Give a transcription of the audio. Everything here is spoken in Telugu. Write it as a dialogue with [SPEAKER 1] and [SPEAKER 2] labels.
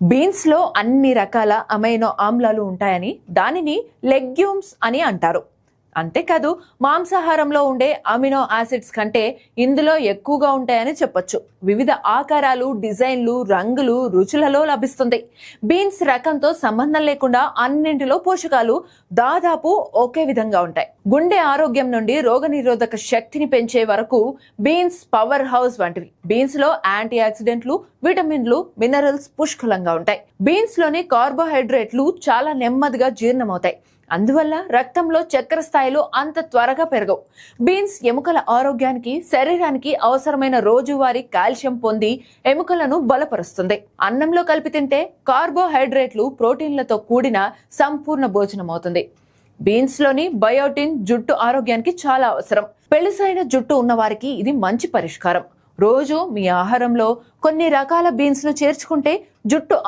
[SPEAKER 1] బీన్స్ లో అన్ని రకాల అమైనో ఆమ్లాలు ఉంటాయని దానిని లెగ్యూమ్స్ అని అంటారు. అంతేకాదు మాంసాహారంలో ఉండే అమినో యాసిడ్స్ కంటే ఇందులో ఎక్కువగా ఉంటాయని చెప్పొచ్చు. వివిధ ఆకారాలు, డిజైన్లు, రంగులు, రుచులలో లభిస్తుంది. బీన్స్ రకంతో సంబంధం లేకుండా అన్నింటిలో పోషకాలు దాదాపు ఒకే విధంగా ఉంటాయి. గుండె ఆరోగ్యం నుండి రోగనిరోధక శక్తిని పెంచే వరకు బీన్స్ పవర్ హౌస్ వంటివి. బీన్స్ లో యాంటీ ఆక్సిడెంట్లు, విటమిన్లు, మినరల్స్ పుష్కలంగా ఉంటాయి. బీన్స్ లోని కార్బోహైడ్రేట్లు చాలా నెమ్మదిగా జీర్ణమవుతాయి. అందువల్ల రక్తంలో చక్కెర స్థాయిలు అంత త్వరగా పెరగవు. బీన్స్ ఎముకల ఆరోగ్యానికి, శరీరానికి అవసరమైన రోజువారీ కాల్షియం పొంది ఎముకలను బలపరుస్తుంది. అన్నంలో కలిపి తింటే కార్బోహైడ్రేట్లు, ప్రోటీన్లతో కూడిన సంపూర్ణ భోజనం అవుతుంది. బీన్స్ లోని బయోటిన్ జుట్టు ఆరోగ్యానికి చాలా అవసరం. పెళుసైన జుట్టు ఉన్న వారికి ఇది మంచి పరిష్కారం. రోజు మీ ఆహారంలో కొన్ని రకాల బీన్స్ ను చేర్చుకుంటే జుట్టు